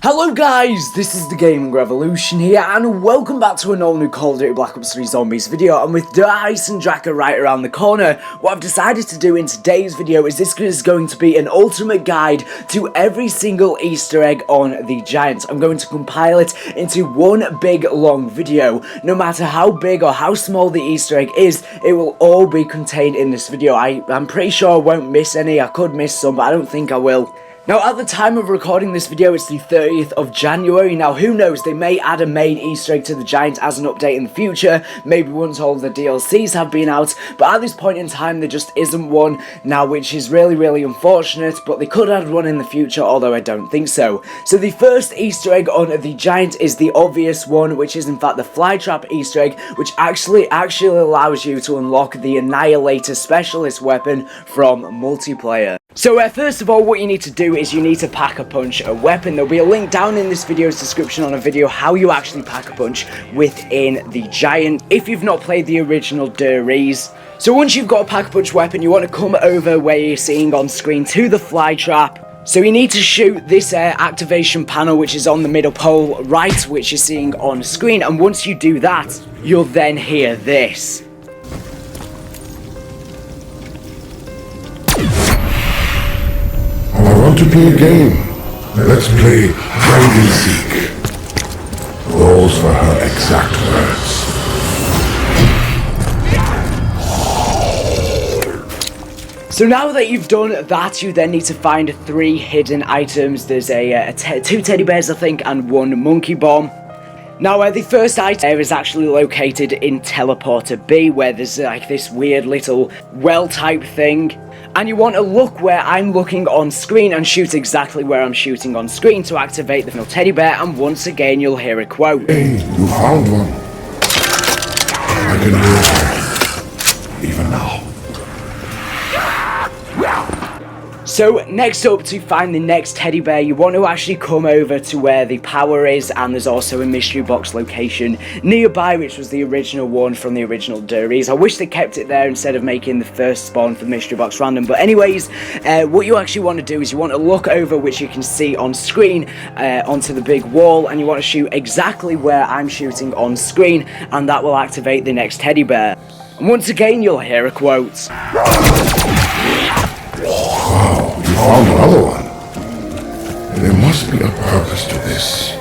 Hello guys, this is the Gaming Revolution here, and welcome back to an all-new Call of Duty Black Ops 3 Zombies video. And with Dice and Draka right around the corner, what I've decided to do in today's video is this is going to be an ultimate guide to every single Easter egg on the Giant. I'm going to compile it into one big long video. No matter how big or how small the Easter egg is, it will all be contained in this video. I'm pretty sure I won't miss any. I could miss some, but I don't think I will. Now, at the time of recording this video, it's the 30th of January. Now, who knows, they may add a main Easter egg to the Giant as an update in the future, maybe once all the DLCs have been out, but at this point in time, there just isn't one now, which is really unfortunate, but they could add one in the future, although I don't think so. So the first Easter egg on the Giant is the obvious one, which is in fact the Flytrap Easter egg, which actually allows you to unlock the Annihilator Specialist weapon from multiplayer. So first of all, what you need to do is you need to pack a punch a weapon. There'll be a link down in this video's description on a video how you actually pack a punch within the Giant if you've not played the original BO3. So once you've got a pack a punch weapon, you want to come over where you're seeing on screen to the Flytrap. So you need to shoot this activation panel, which is on the middle pole right, which you're seeing on screen, and once you do that, you'll then hear this. I want to play a game. Let's play hide and seek. Those were her exact words. So now that you've done that, you then need to find 3 hidden items. There's 2 teddy bears, I think, and 1 monkey bomb. Now, the first item is actually located in Teleporter B, where there's like this weird little well type thing. And you want to look where I'm looking on screen and shoot exactly where I'm shooting on screen to activate the final teddy bear, and once again you'll hear a quote. Hey, you found one. I can hear it. Even now. So next up, to find the next teddy bear, you want to actually come over to where the power is, and there's also a mystery box location nearby, which was the original one from the original BO3. I wish they kept it there instead of making the first spawn for the mystery box random. But anyways, what you actually want to do is you want to look over, which you can see on screen, onto the big wall, and you want to shoot exactly where I'm shooting on screen, and that will activate the next teddy bear. And once again, you'll hear a quote. Wow, you found another one. There must be a purpose to this.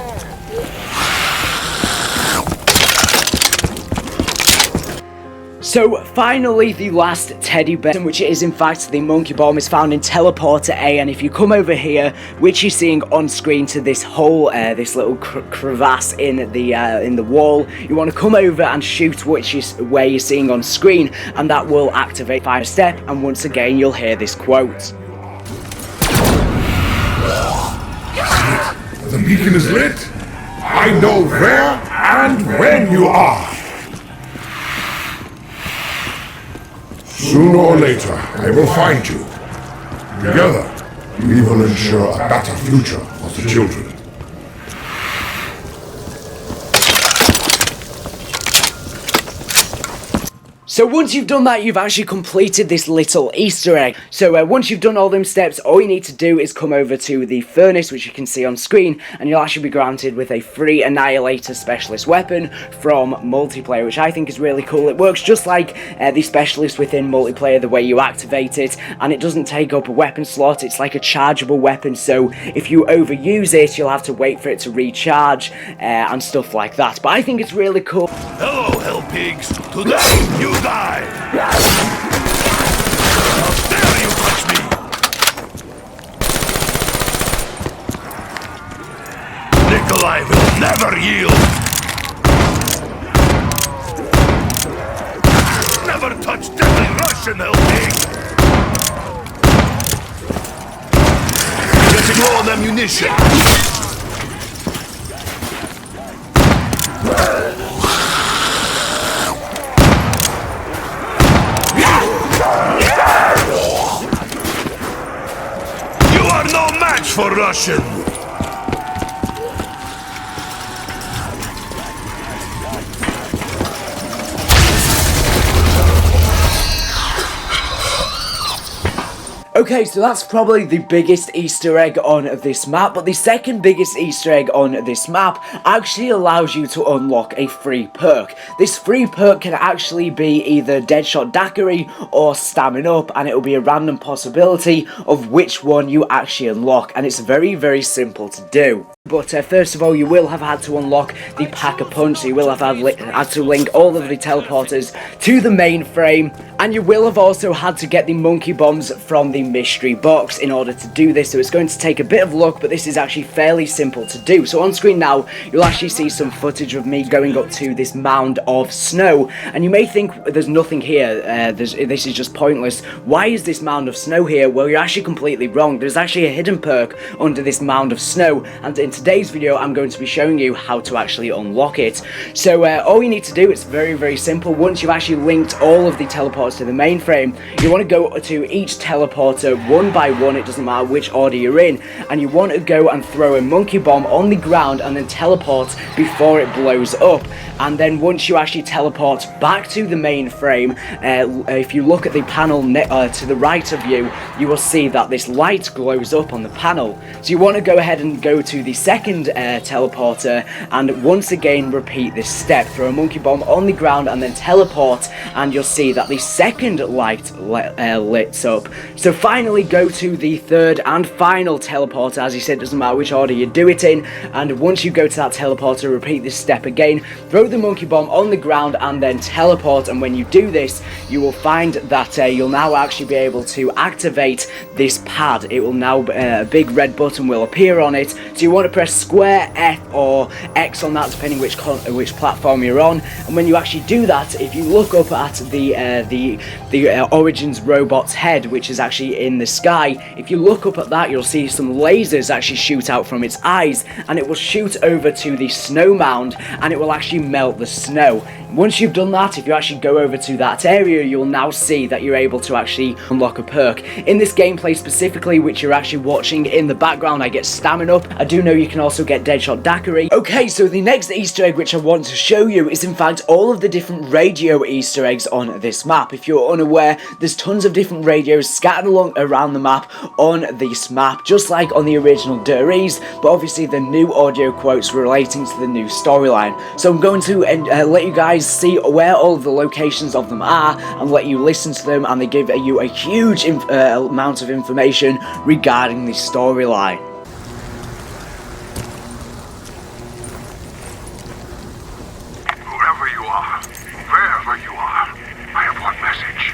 So finally, the last teddy bear, which is in fact the monkey bomb, is found in Teleporter A, and if you come over here, which you're seeing on screen, to this hole, this little crevasse in the wall, you want to come over and shoot where you're seeing on screen, and that will activate fire step, and once again you'll hear this quote. The beacon is lit. I know where and when you are. Sooner or later, I will find you. Together, we will ensure a better future for the children. So once you've done that, you've actually completed this little Easter egg. So once you've done all them steps, all you need to do is come over to the furnace, which you can see on screen, and you'll actually be granted with a free Annihilator Specialist weapon from multiplayer, which I think is really cool. It works just like the Specialist within multiplayer, the way you activate it, and it doesn't take up a weapon slot. It's like a chargeable weapon, so if you overuse it, you'll have to wait for it to recharge and stuff like that. But I think it's really cool. Hello, hell pigs. Today you die. How dare you touch me? Nikolai will never yield. Never touch deadly Russian, hell pig. Getting low on ammunition. No match for Russian! Okay, so that's probably the biggest Easter egg on this map, but the second biggest Easter egg on this map actually allows you to unlock a free perk. This free perk can actually be either Deadshot Daiquiri or Stamin' Up, and it will be a random possibility of which one you actually unlock, and it's very, very simple to do. But first of all, you will have had to unlock the Pack-a-Punch, so you will have had to link all of the teleporters to the mainframe, and you will have also had to get the monkey bombs from the mystery box in order to do this, so it's going to take a bit of luck, but this is actually fairly simple to do. So on screen now, you'll actually see some footage of me going up to this mound of snow, and you may think there's nothing here, this is just pointless. Why is this mound of snow here? Well, you're actually completely wrong. There's actually a hidden perk under this mound of snow, and in today's video I'm going to be showing you how to actually unlock it. So all you need to do, it's very, very simple. Once you've actually linked all of the teleports to the mainframe, you want to go to each teleporter one by one, it doesn't matter which order you're in, and you want to go and throw a monkey bomb on the ground and then teleport before it blows up. And then once you actually teleport back to the mainframe, if you look at the panel to the right of you, you will see that this light glows up on the panel. So you want to go ahead and go to the second teleporter and once again repeat this step. Throw a monkey bomb on the ground and then teleport, and you'll see that the second light lights up. So finally go to the third and final teleporter. As you said, it doesn't matter which order you do it in, and once you go to that teleporter, repeat this step again. Throw the monkey bomb on the ground and then teleport, and when you do this, you will find that you'll now actually be able to activate this pad. It will now, a big red button will appear on it, so you want to press square, F or X on that depending which platform you're on. And when you actually do that, if you look up at the Origins robot's head, which is actually in the sky, if you look up at that, you'll see some lasers actually shoot out from its eyes, and it will shoot over to the snow mound and it will actually melt the snow. Once you've done that, if you actually go over to that area, you'll now see that you're able to actually unlock a perk. In this gameplay specifically, which you're actually watching in the background, I get Stamin' Up. I do know you can also get Deadshot Daiquiri. Okay, so the next Easter egg which I want to show you is in fact all of the different radio Easter eggs on this map. If you're unaware, there's tons of different radios scattered around the map on this map, just like on the original BO3s, but obviously the new audio quotes relating to the new storyline. So I'm going to let you guys see where all of the locations of them are and let you listen to them, and they give you a huge amount of information regarding the storyline. Whoever you are, wherever you are, I have one message.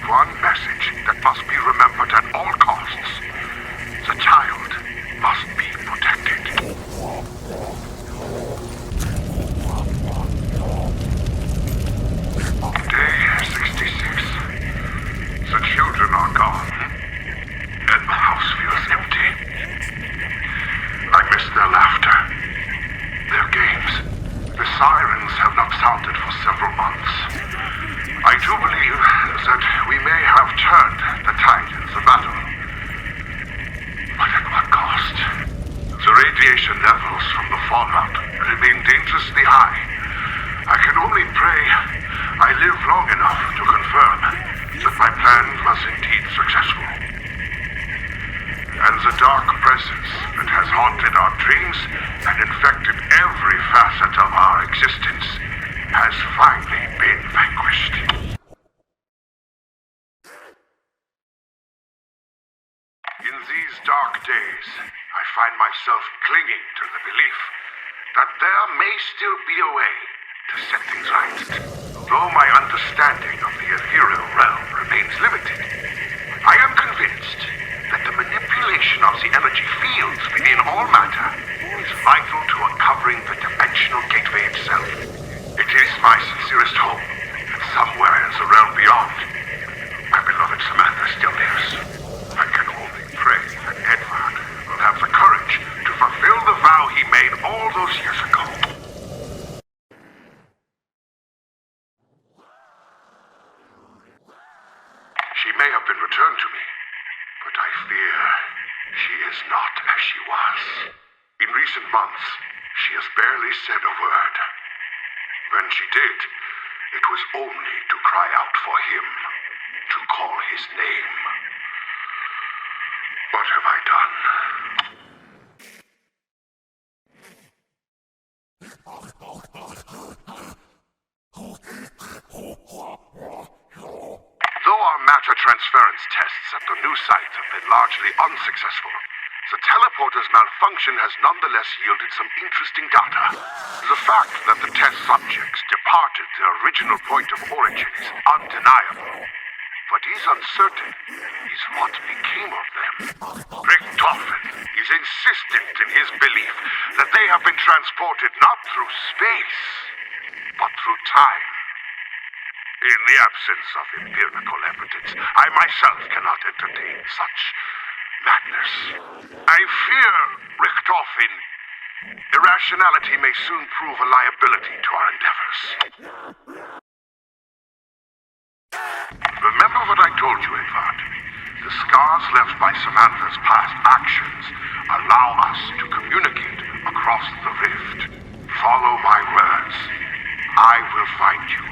One message that must be remembered at all costs. The child must be protected. Day 66. The children are gone, and the house feels empty. I miss their laughter, their games. The sirens have not sounded for several months. I do believe that we may have turned the tide of the battle. But at what cost? The radiation levels from the fallout remain dangerously high. I can only pray I live long enough to confirm that my plan was indeed successful. And the dark presence that has haunted our dreams and infected every facet of our existence has finally been vanquished. In these dark days, I find myself clinging to the belief that there may still be a way to set things right. Though my understanding of the ethereal realm remains limited, I am convinced that the manipulation of the energy fields within all matter is vital to uncovering the dimensional gateway itself. It is my sincerest hope that somewhere in the realm beyond, my beloved Samantha still lives. I can only pray that Edward will have the courage to fulfill the vow he made all those years ago. She may have been returned to me, but I fear she is not as she was. In recent months, she has barely said a word. When she did, it was only to cry out for him, to call his name. What have I done? Though our matter transference tests at the new site have been largely unsuccessful, the teleporter's malfunction has nonetheless yielded some interesting data. The fact that the test subjects departed their original point of origin is undeniable. What is uncertain is what became of them. Richtofen is insistent in his belief that they have been transported not through space, but through time. In the absence of empirical evidence, I myself cannot entertain such madness. I fear, Richtofen, irrationality may soon prove a liability to our endeavors. Remember what I told you, Edvard. The scars left by Samantha's past actions allow us to communicate across the rift. Follow my words. I will find you.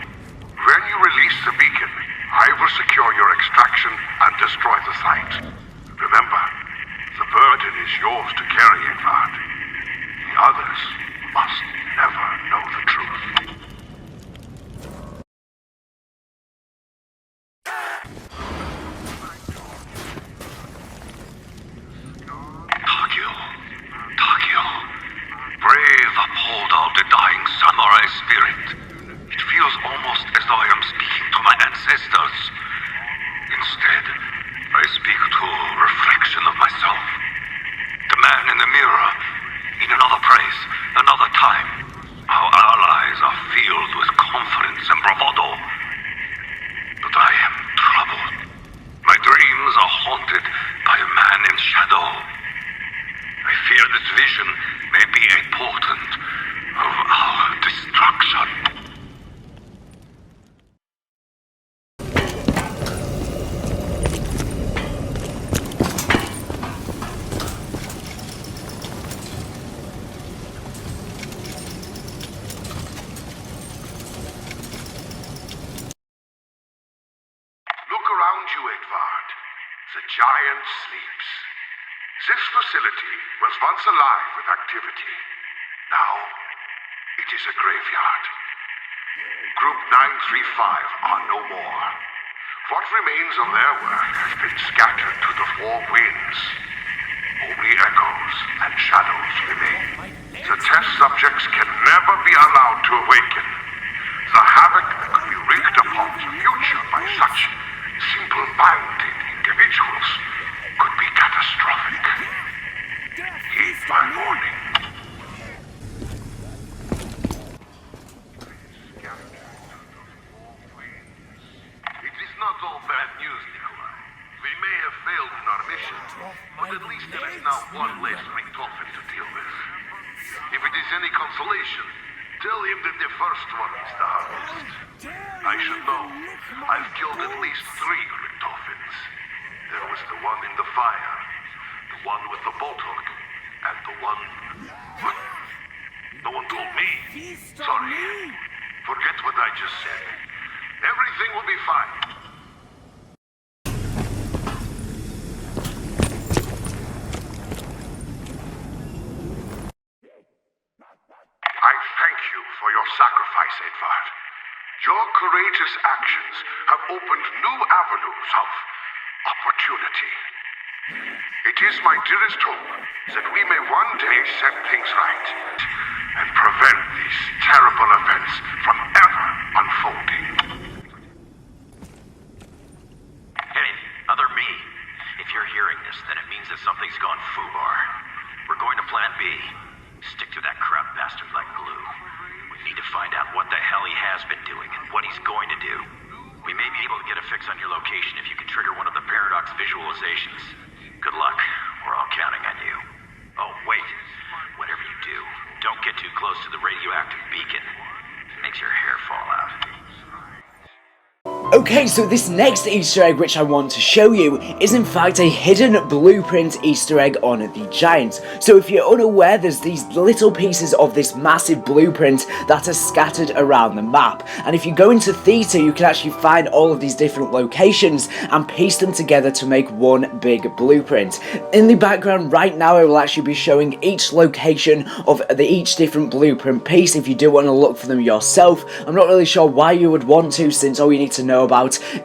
When you release the beacon, I will secure your extraction and destroy the site. Remember, the burden is yours to carry, Edvard. The others must never know the truth. Takio. Brave, uphold all the dying samurai spirit. It feels almost as though I am speaking to my ancestors. Instead, I speak to a reflection of myself. The man in the mirror, in another place, another time. Our allies are filled with confidence and bravado. But I am troubled. My dreams are haunted by a man in shadow. I fear this vision may be a portent of our destruction. Look around you, Edvard. The giant sleeps. This facility was once alive with activity. Now, it is a graveyard. Group 935 are no more. What remains of their work has been scattered to the four winds. Only echoes and shadows remain. The test subjects can never be allowed to awaken. The havoc that could be wreaked upon the future by such simple-minded individuals could be catastrophic. Heed my warning. It is not all bad news, Nikolai. We may have failed in our mission, but at least there is now one less Richtofen to deal with. If it is any consolation, tell him that the first one is the hardest. I should know. I've killed at least 3 Richtofens. There was the one in the fire, the one with the boat hook, and the one... What? No one told me. Sorry. Forget what I just said. Everything will be fine. I thank you for your sacrifice, Edvard. Your courageous actions have opened new avenues of opportunity. It is my dearest hope that we may one day set things right and prevent these terrible events from ever unfolding. Hey, other me. If you're hearing this, then it means that something's gone foobar. We're going to plan B. Stick to that crap bastard like glue. We need to find out what the hell he has been doing and what he's going to do. We may be able to get a fix on your location if you can trigger one of the paradox visualizations. Good luck. We're all counting on you. Oh, wait. Whatever you do, don't get too close to the radioactive beacon. It makes your hair fall out. Okay, so this next Easter egg which I want to show you is in fact a hidden blueprint Easter egg on the Giant. So if you're unaware, there's these little pieces of this massive blueprint that are scattered around the map. And if you go into Theta, you can actually find all of these different locations and piece them together to make one big blueprint. In the background right now, I will actually be showing each location of each different blueprint piece if you do want to look for them yourself. I'm not really sure why you would want to, since all you need to know about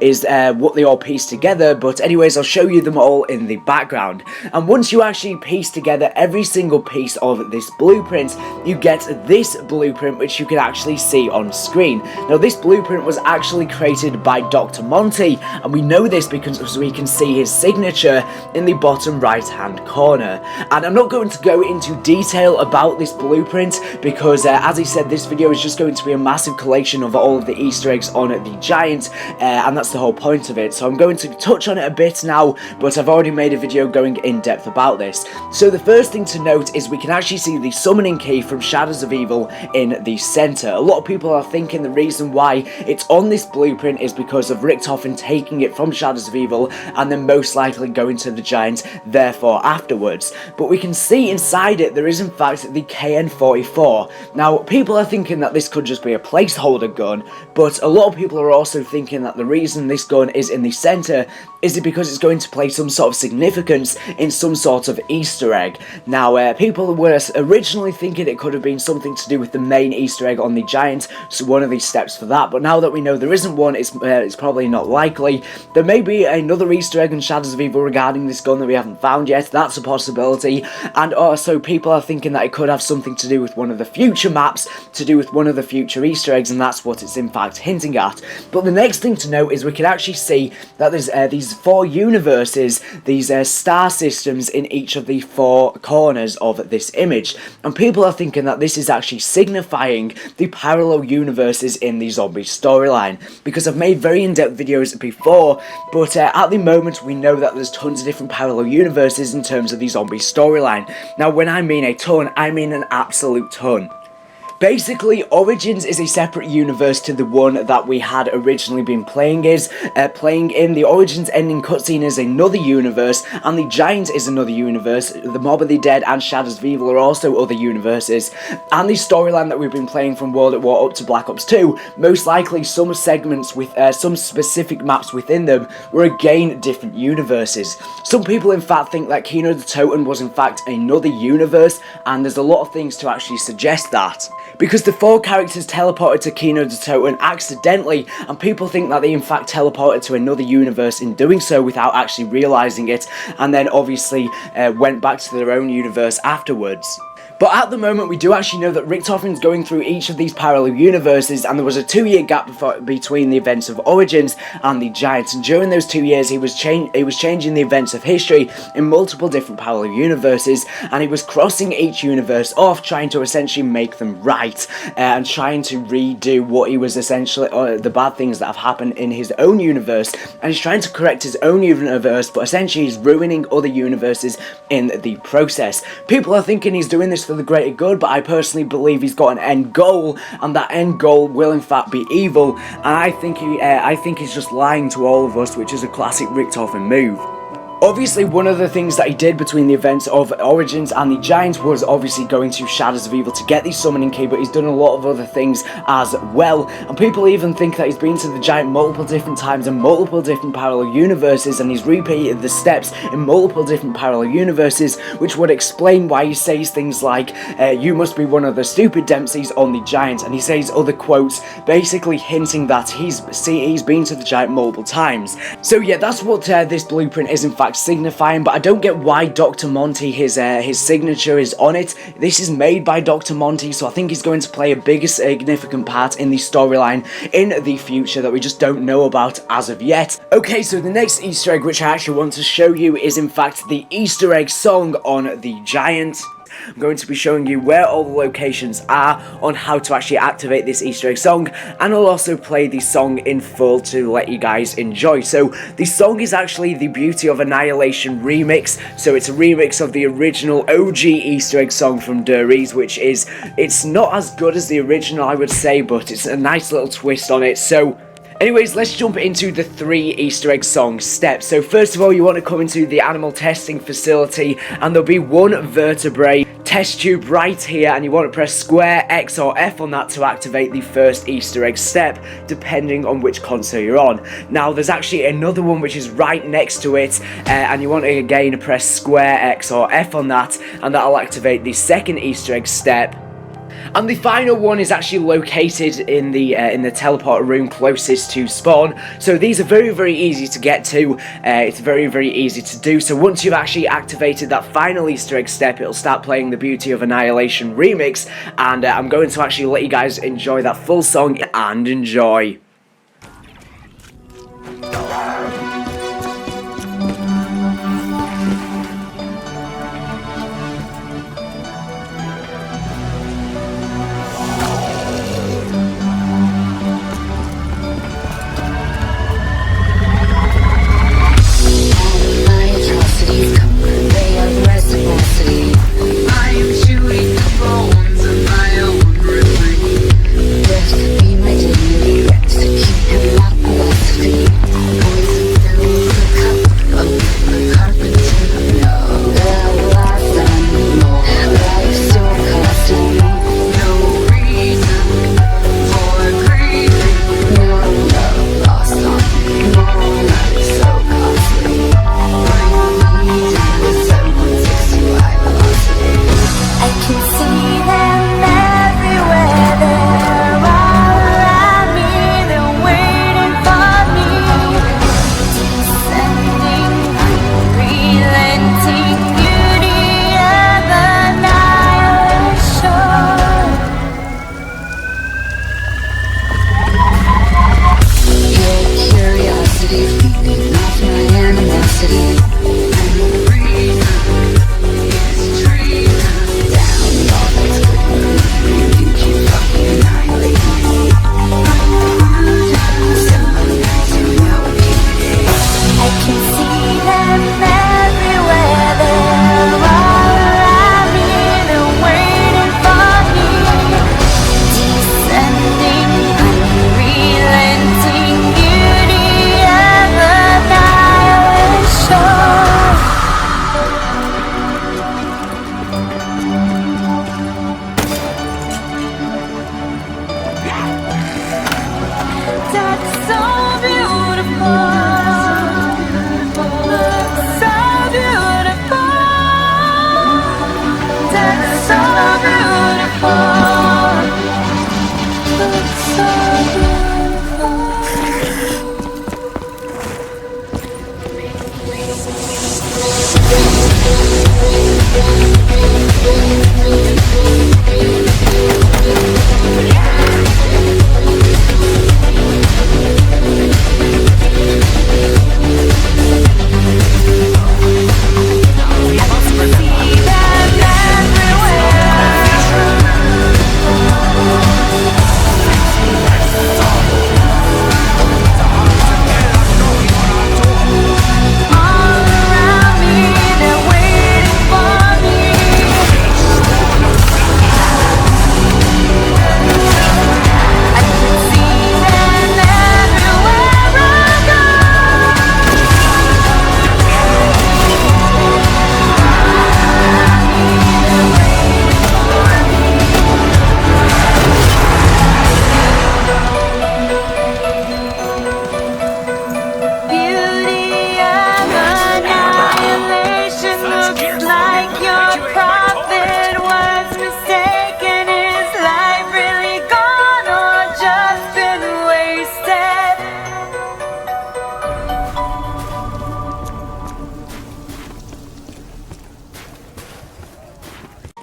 is what they all piece together, but anyways, I'll show you them all in the background. And once you actually piece together every single piece of this blueprint, you get this blueprint which you can actually see on screen. Now this blueprint was actually created by Dr. Monty, and we know this because we can see his signature in the bottom right hand corner. And I'm not going to go into detail about this blueprint because as I said, this video is just going to be a massive collection of all of the Easter eggs on the Giant, and that's the whole point of it. So I'm going to touch on it a bit now, but I've already made a video going in depth about this. So the first thing to note is we can actually see the summoning key from Shadows of Evil in the center. A lot of people are thinking the reason why it's on this blueprint is because of Richtofen taking it from Shadows of Evil and then most likely going to the Giant therefore afterwards. But we can see inside it there is in fact the KN-44. Now people are thinking that this could just be a placeholder gun, but a lot of people are also thinking that the reason this gun is in the center is it because it's going to play some sort of significance in some sort of Easter egg. Now people were originally thinking it could have been something to do with the main Easter egg on the Giant, so one of these steps for that, but now that we know there isn't one, it's probably not likely. There may be another Easter egg in Shadows of Evil regarding this gun that we haven't found yet, that's a possibility, and also people are thinking that it could have something to do with one of the future maps, to do with one of the future Easter eggs, and that's what it's in fact hinting at. But the next thing to note is we can actually see that there's these 4 universes, these star systems in each of the 4 corners of this image, and people are thinking that this is actually signifying the parallel universes in the zombie storyline, because I've made very in-depth videos before, but at the moment we know that there's tons of different parallel universes in terms of the zombie storyline. Now when I mean a ton, I mean an absolute ton. Basically, Origins is a separate universe to the one that we had originally been playing in. The Origins ending cutscene is another universe, and the Giant is another universe. The Mob of the Dead and Shadows of Evil are also other universes. And the storyline that we've been playing from World at War up to Black Ops 2, most likely some segments with some specific maps within them were again different universes. Some people in fact think that Kino the Toten was in fact another universe, and there's a lot of things to actually suggest that. Because the 4 characters teleported to Kino the Toten accidentally, and people think that they in fact teleported to another universe in doing so without actually realising it, and then obviously went back to their own universe afterwards. But at the moment we do actually know that Richtofen's going through each of these parallel universes, and there was a 2-year gap between the events of Origins and the Giants, and during those 2 years he was changing the events of history in multiple different parallel universes, and he was crossing each universe off, trying to essentially make them right, and trying to redo what he was essentially, the bad things that have happened in his own universe, and he's trying to correct his own universe, but essentially he's ruining other universes in the process. People are thinking he's doing this for the greater good, but I personally believe he's got an end goal, and that end goal will in fact be evil, and I think he's just lying to all of us, which is a classic Richtofen move. Obviously, one of the things that he did between the events of Origins and the Giant was obviously going to Shadows of Evil to get the summoning key, but he's done a lot of other things as well, and people even think that he's been to the Giant multiple different times in multiple different parallel universes, and he's repeated the steps in multiple different parallel universes, which would explain why he says things like, you must be one of the stupid Dempseys on the Giant, and he says other quotes basically hinting that he's been to the Giant multiple times. So yeah, that's what this blueprint is in fact signifying, but I don't get why Dr. Monty, his signature is on it. This is made by Dr. Monty, so I think he's going to play a bigger significant part in the storyline in the future that we just don't know about as of yet. Okay, so the next Easter egg which I actually want to show you is in fact the Easter egg song on the Giant. I'm going to be showing you where all the locations are, on how to actually activate this Easter egg song, and I'll also play the song in full to let you guys enjoy. So the song is actually the Beauty of Annihilation remix, so it's a remix of the original OG Easter egg song from Der Riese, which is, it's not as good as the original I would say, but it's a nice little twist on it. So Anyways, let's jump into the 3 Easter egg song steps. So first of all, you want to come into the animal testing facility, and there'll be 1 vertebrae test tube right here, and you want to press square, X or F on that to activate the first Easter egg step, depending on which console you're on. Now there's actually another one which is right next to it, and you want to again press square, X or F on that, and that'll activate the second Easter egg step. And the final one is actually located in the teleporter room closest to spawn. So these are very, very easy to get to. It's very, very easy to do. So once you've actually activated that final Easter egg step, it'll start playing the Beauty of Annihilation remix. And I'm going to actually let you guys enjoy that full song, and enjoy.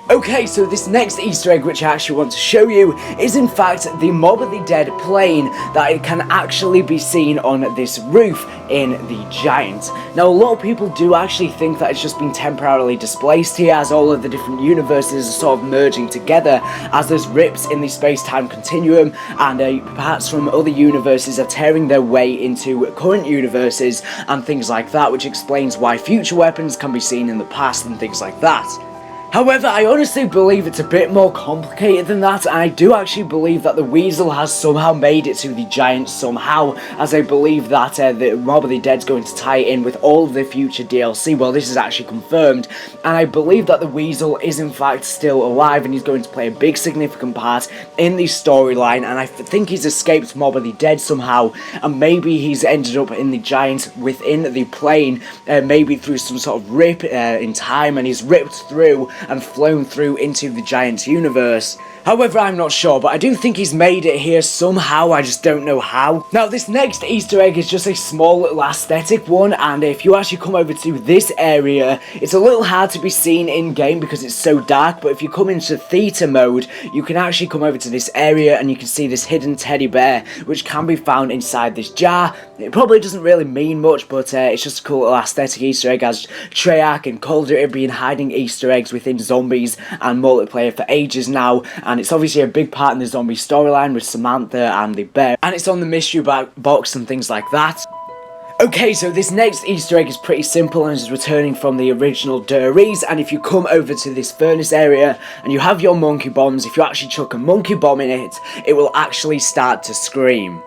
Okay, so this next Easter egg which I actually want to show you is in fact the Mob of the Dead plane that it can actually be seen on this roof in the Giant. Now a lot of people do actually think that it's just been temporarily displaced here as all of the different universes are sort of merging together as there's rips in the space-time continuum, and perhaps from other universes are tearing their way into current universes and things like that, which explains why future weapons can be seen in the past and things like that. However, I honestly believe it's a bit more complicated than that, and I do actually believe that the Weasel has somehow made it to the Giant somehow, as I believe that the Mob of the Dead's going to tie in with all of the future DLC. Well, this is actually confirmed, and I believe that the Weasel is in fact still alive, and he's going to play a big significant part in the storyline, and I think he's escaped Mob of the Dead somehow, and maybe he's ended up in the Giant within the plane, maybe through some sort of rip in time, and he's ripped through and flown through into the Giant universe. However, I'm not sure, but I do think he's made it here somehow, I just don't know how. Now, this next Easter egg is just a small little aesthetic one, and if you actually come over to this area, it's a little hard to be seen in-game because it's so dark, but if you come into theater mode, you can actually come over to this area and you can see this hidden teddy bear, which can be found inside this jar. It probably doesn't really mean much, but it's just a cool little aesthetic Easter egg, as Treyarch and Call of Duty have been hiding Easter eggs within zombies and multiplayer for ages now, and it's obviously a big part in the zombie storyline with Samantha and the bear, and it's on the mystery box and things like that. Okay, so this next Easter egg is pretty simple and is returning from the original BO3, and if you come over to this furnace area and you have your monkey bombs, if you actually chuck a monkey bomb in it, it will actually start to scream.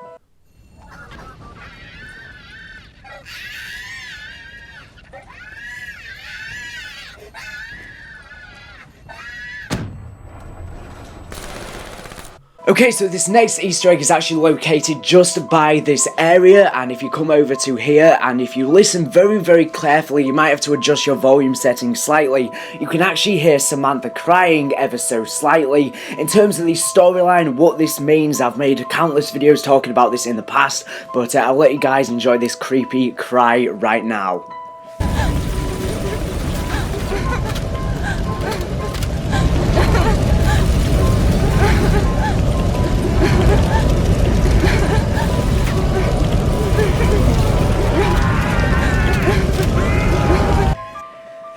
Okay, so this next Easter egg is actually located just by this area, and if you come over to here and if you listen very, very carefully, you might have to adjust your volume settings slightly, you can actually hear Samantha crying ever so slightly. In terms of the storyline, what this means, I've made countless videos talking about this in the past, but I'll let you guys enjoy this creepy cry right now.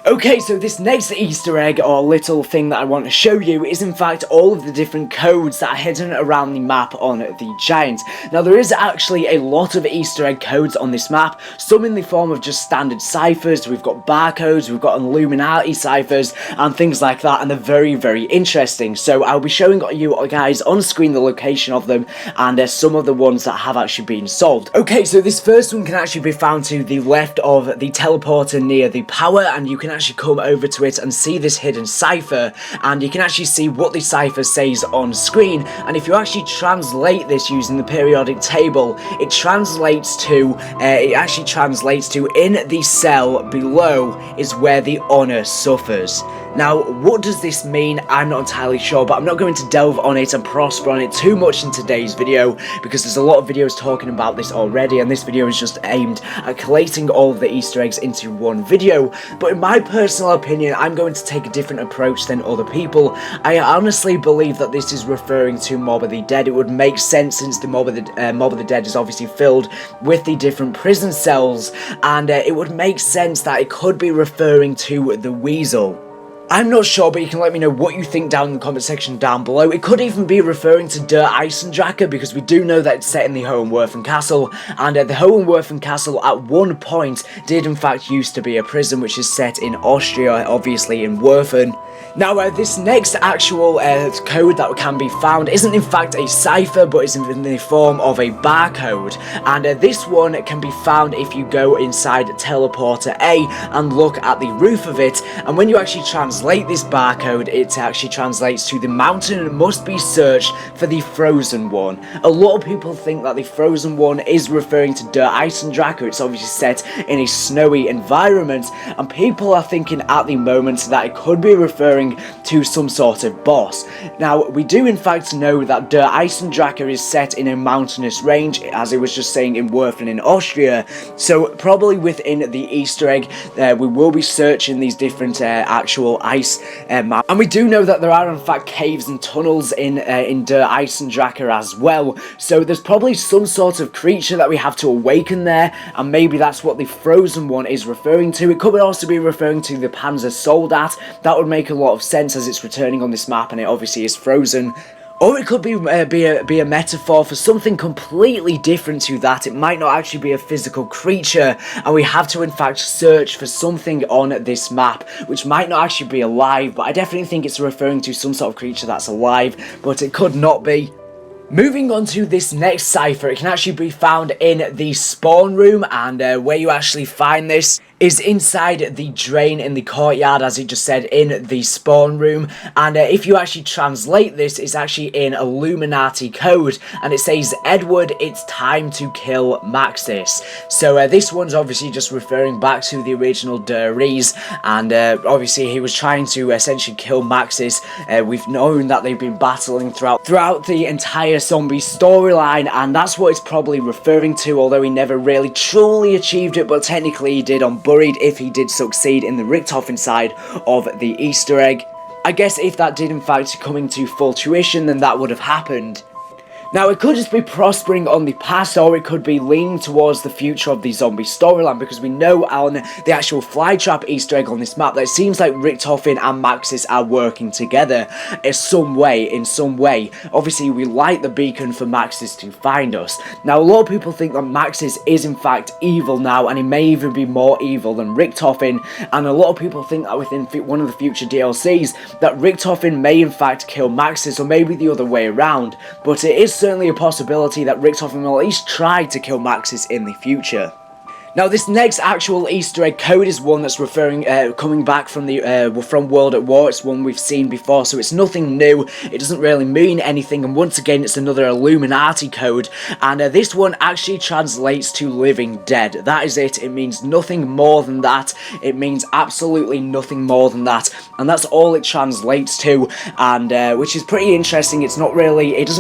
Okay, so this next Easter egg, or little thing that I want to show you, is in fact all of the different codes that are hidden around the map on the Giant. Now, there is actually a lot of Easter egg codes on this map, some in the form of just standard ciphers. We've got barcodes, we've got Illuminati ciphers, and things like that, and they're very, very interesting. So I'll be showing you guys on screen the location of them, and some of the ones that have actually been solved. Okay, so this first one can actually be found to the left of the teleporter near the power, and you can actually come over to it and see this hidden cipher, and you can actually see what the cipher says on screen. And if you actually translate this using the periodic table, it actually translates to in the cell below is where the honor suffers. Now, what does this mean? I'm not entirely sure, but I'm not going to delve on it and prosper on it too much in today's video, because there's a lot of videos talking about this already, and this video is just aimed at collating all of the Easter eggs into one video. But in my personal opinion, I'm going to take a different approach than other people. I honestly believe that this is referring to Mob of the Dead. It would make sense, since the Mob of the Dead is obviously filled with the different prison cells, and it would make sense that it could be referring to the Weasel. I'm not sure, but you can let me know what you think down in the comment section down below. It could even be referring to Der Eisendrache, because we do know that it's set in the Hohenwerfen Castle, and the Hohenwerfen Castle at one point did in fact used to be a prison, which is set in Austria, obviously in Werfen. Now, this next actual code that can be found isn't in fact a cipher, but is in the form of a barcode, and this one can be found if you go inside Teleporter A and look at the roof of it, and when you actually translate this barcode, it actually translates to the mountain must be searched for the frozen one. A lot of people think that the frozen one is referring to Der Eisendrache. It's obviously set in a snowy environment, and people are thinking at the moment that it could be referring to some sort of boss. Now, we do in fact know that Der Eisendrache is set in a mountainous range, as I was just saying, in Werfen in Austria, so probably within the Easter egg we will be searching these different actual ice maps. And we do know that there are in fact caves and tunnels in Der Eisendrache as well, so there's probably some sort of creature that we have to awaken there, and maybe that's what the frozen one is referring to. It could also be referring to the Panzer Soldat. That would make a lot of sense, as it's returning on this map and it obviously is frozen. Or it could be a metaphor for something completely different to that. It might not actually be a physical creature, and we have to in fact search for something on this map, which might not actually be alive, but I definitely think it's referring to some sort of creature that's alive, but it could not be. Moving on to this next cipher, it can actually be found in the spawn room, and where you actually find this is inside the drain in the courtyard, as it just said, in the spawn room. And if you actually translate this, it's actually in Illuminati code, and it says, "Edward, it's time to kill Maxis." So this one's obviously just referring back to the original Der Riese, and obviously he was trying to essentially kill Maxis. We've known that they've been battling throughout the entire zombie storyline, and that's what it's probably referring to, although he never really truly achieved it, but technically he did on Buried if he did succeed in the Richtofen side of the Easter egg. I guess if that did in fact come into full fruition, then that would have happened. Now, it could just be prospering on the past, or it could be leaning towards the future of the zombie storyline, because we know on the actual flytrap Easter egg on this map that it seems like Richtofen and Maxis are working together in some way. Obviously, we light the beacon for Maxis to find us. Now, a lot of people think that Maxis is in fact evil now, and he may even be more evil than Richtofen, and a lot of people think that within one of the future DLCs, that Richtofen may in fact kill Maxis, or maybe the other way around, but it is certainly a possibility that Richtofen will at least try to kill Maxis in the future. Now, this next actual Easter egg code is one that's referring, coming back from from World at War. It's one we've seen before, so it's nothing new. It doesn't really mean anything, and once again, it's another Illuminati code, and this one actually translates to living dead. That is it. It means nothing more than that. It means absolutely nothing more than that, and that's all it translates to, and which is pretty interesting. It doesn't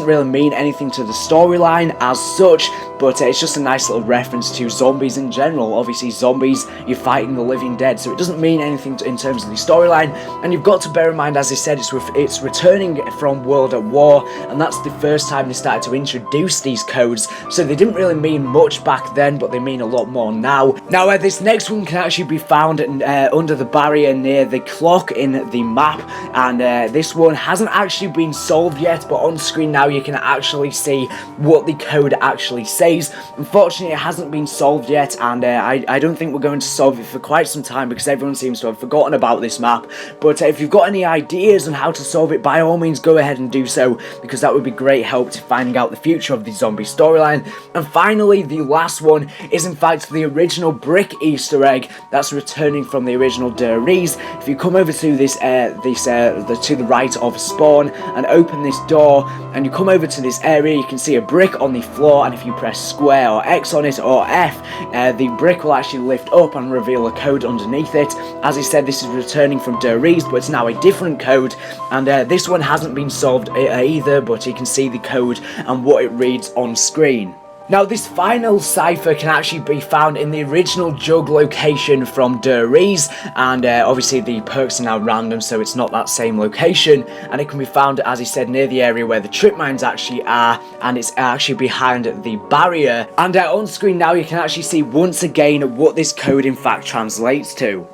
really mean anything to the storyline as such, but it's just a nice little reference to zombies in general. Obviously, zombies, you're fighting the living dead, so it doesn't mean anything in terms of the storyline, and you've got to bear in mind, as I said, it's returning from World at War, and that's the first time they started to introduce these codes, so they didn't really mean much back then, but they mean a lot more now. Now, this next one can actually be found under the barrier near the clock in the map, and this one hasn't actually been solved yet, but on screen now you can actually see what the code actually says. Unfortunately, it hasn't been solved yet, and I don't think we're going to solve it for quite some time, because everyone seems to have forgotten about this map. But if you've got any ideas on how to solve it, by all means go ahead and do so, because that would be great help to finding out the future of the zombie storyline. And finally, the last one is in fact the original brick Easter egg that's returning from the original Der Riese. If you come over to to the right of spawn and open this door, and you come over to this area, you can see a brick on the floor, and if you press square or X on it or F, the brick will actually lift up and reveal a code underneath it. As I said, this is returning from Der Riese, but it's now a different code, and this one hasn't been solved either, but you can see the code and what it reads on screen. Now, this final cipher can actually be found in the original jug location from Der Riese, and obviously the perks are now random, so it's not that same location, and it can be found, as I said, near the area where the trip mines actually are, and it's actually behind the barrier. And on screen now you can actually see once again what this code in fact translates to.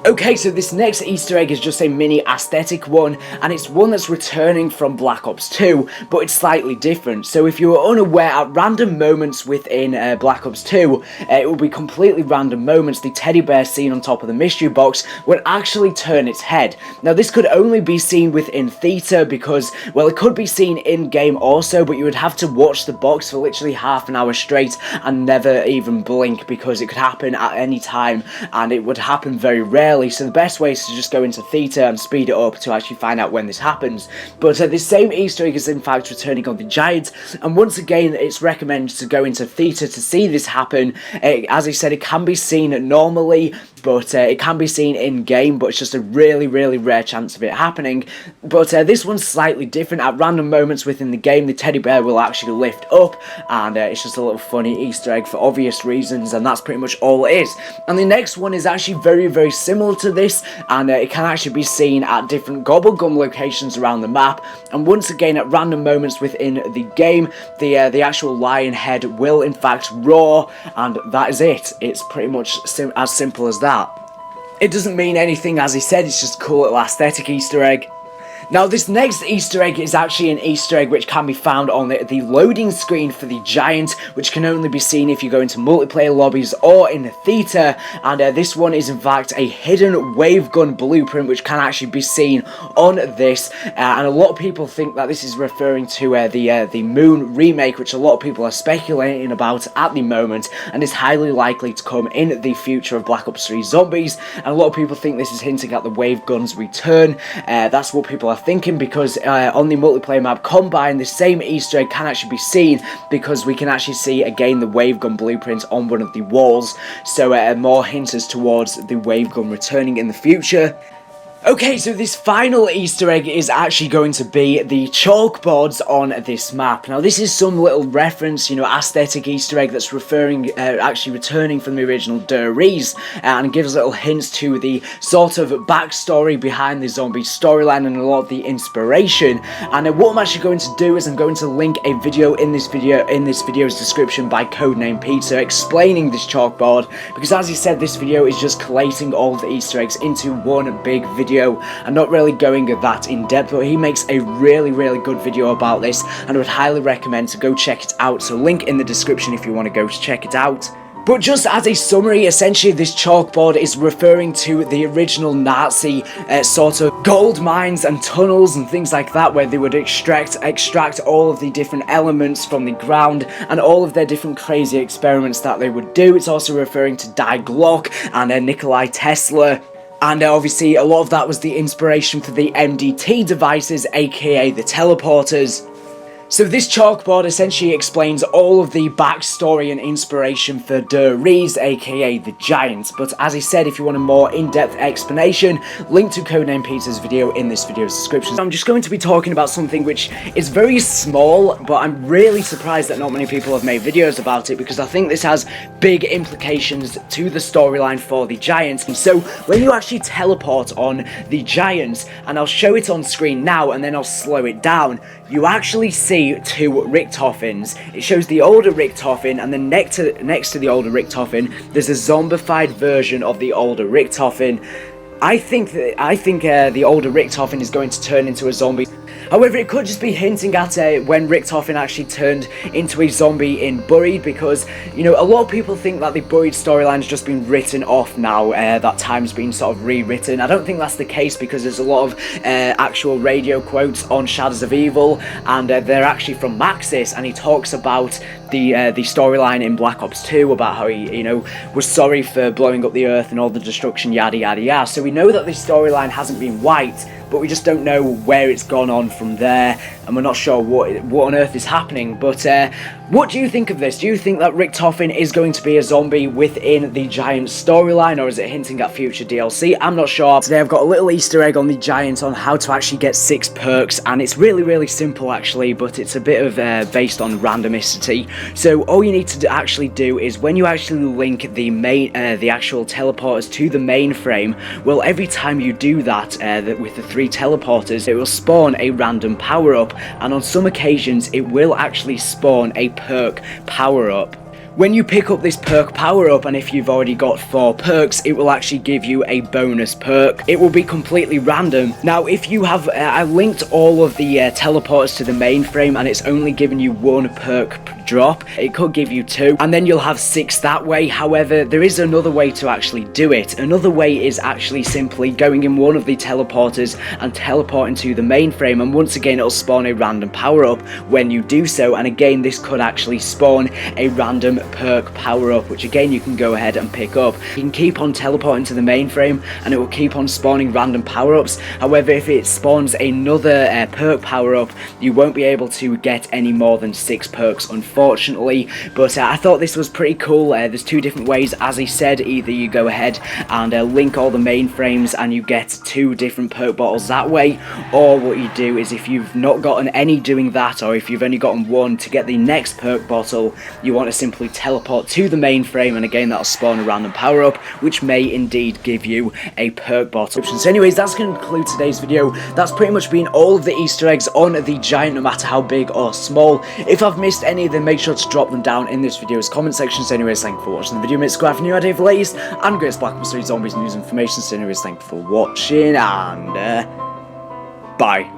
Okay, so this next Easter egg is just a mini aesthetic one, and it's one that's returning from Black Ops 2, but it's slightly different. So if you were unaware, at random moments within Black Ops 2, it will be completely random moments, the teddy bear seen on top of the mystery box would actually turn its head. Now, this could only be seen within Theta because, well, it could be seen in-game also, but you would have to watch the box for literally half an hour straight and never even blink, because it could happen at any time, and it would happen very rarely. So the best way is to just go into Theta and speed it up to actually find out when this happens. But this same Easter egg is in fact returning on the Giant, and once again it's recommended to go into Theta to see this happen. As I said, it can be seen normally, but it can be seen in-game, but it's just a really rare chance of it happening. But this one's slightly different. At random moments within the game, the teddy bear will actually lift up, and it's just a little funny Easter egg for obvious reasons, and that's pretty much all it is. And the next one is actually very similar to this, and it can actually be seen at different gobblegum locations around the map, and once again at random moments within the game, the actual lion head will in fact roar, and that is it. It's pretty much as simple as that. It doesn't mean anything, as I said, it's just a cool little aesthetic Easter egg. Now this next Easter egg is actually an Easter egg which can be found on the loading screen for the Giant, which can only be seen if you go into multiplayer lobbies or in the theatre, and this one is in fact a hidden wavegun blueprint which can actually be seen on this, and a lot of people think that this is referring to the Moon remake, which a lot of people are speculating about at the moment, and is highly likely to come in the future of Black Ops 3 Zombies, and a lot of people think this is hinting at the wavegun's return. That's what people are thinking, because on the multiplayer map Combine, the same Easter egg can actually be seen, because we can actually see again the wavegun blueprint on one of the walls, so more hints towards the wavegun returning in the future. Okay, so this final Easter egg is actually going to be the chalkboards on this map. Now, this is some little reference, aesthetic Easter egg that's actually returning from the original BO3, and gives little hints to the sort of backstory behind the zombie storyline and a lot of the inspiration. And what I'm actually going to do is I'm going to link a video in this video's description by Codename Pizza explaining this chalkboard, because as he said, this video is just collating all of the Easter eggs into one big video. I'm not really going that in depth, but he makes a really good video about this, and I would highly recommend to go check it out, so link in the description if you want to go check it out. But just as a summary, essentially this chalkboard is referring to the original Nazi sort of gold mines and tunnels and things like that, where they would extract all of the different elements from the ground and all of their different crazy experiments that they would do. It's also referring to Die Glock and Nikolai Tesla. And obviously a lot of that was the inspiration for the MDT devices, aka the teleporters. So this chalkboard essentially explains all of the backstory and inspiration for Der Rees, aka the Giant. But as I said, if you want a more in-depth explanation, link to Codename Peter's video in this video's description. So I'm just going to be talking about something which is very small, but I'm really surprised that not many people have made videos about it, because I think this has big implications to the storyline for the Giant. So when you actually teleport on the Giant, and I'll show it on screen now and then I'll slow it down, you actually see two Richtophens. It shows the older Richthofen, and then next to the older Richthofen, there's a zombified version of the older Richthofen. I think the older Richthofen is going to turn into a zombie. However, it could just be hinting at when Richthofen actually turned into a zombie in Buried, because, a lot of people think that the Buried storyline's just been written off now, that time's been sort of rewritten. I don't think that's the case, because there's a lot of actual radio quotes on Shadows of Evil, and they're actually from Maxis, and he talks about the storyline in Black Ops 2 about how he, was sorry for blowing up the Earth and all the destruction, yada yada yada. So we know that this storyline hasn't been wiped, but we just don't know where it's gone on from there, and we're not sure what on earth is happening. But what do you think of this? Do you think that Richthofen is going to be a zombie within the Giant storyline, or is it hinting at future DLC? I'm not sure. Today I've got a little Easter egg on the Giant on how to actually get 6 perks, and it's really simple actually, but it's a bit of based on randomicity. So all you need to actually do is, when you actually link the actual teleporters to the mainframe, well, every time you do that with the 3 teleporters, it will spawn a random power-up, and on some occasions it will actually spawn a perk power-up. When you pick up this perk power-up, and if you've already got 4 perks, it will actually give you a bonus perk. It will be completely random. Now, if you have, I linked all of the teleporters to the mainframe, and it's only given you 1 perk drop. It could give you 2, and then you'll have 6 that way. However, there is another way to actually do it. Another way is actually simply going in one of the teleporters and teleporting to the mainframe, and once again it'll spawn a random power-up when you do so, and again this could actually spawn a random perk power-up, which again you can go ahead and pick up. You can keep on teleporting to the mainframe and it will keep on spawning random power-ups. However, if it spawns another perk power-up, you won't be able to get any more than 6 perks, unfortunately. But I thought this was pretty cool. There's 2 different ways, as I said. Either you go ahead and link all the mainframes and you get 2 different perk bottles that way, or what you do is, if you've not gotten any doing that, or if you've only gotten 1, to get the next perk bottle, you want to simply teleport to the mainframe, and again that'll spawn a random power up, which may indeed give you a perk bottle. So anyways, that's going to conclude today's video. That's pretty much been all of the Easter eggs on the Giant, no matter how big or small. If I've missed any, then make sure to drop them down in this video's comment section. So anyways, thank you for watching the video. Make subscribe for new idea for the latest and greatest Black Ops 3 Zombies news information. So anyways, thank you for watching, and bye.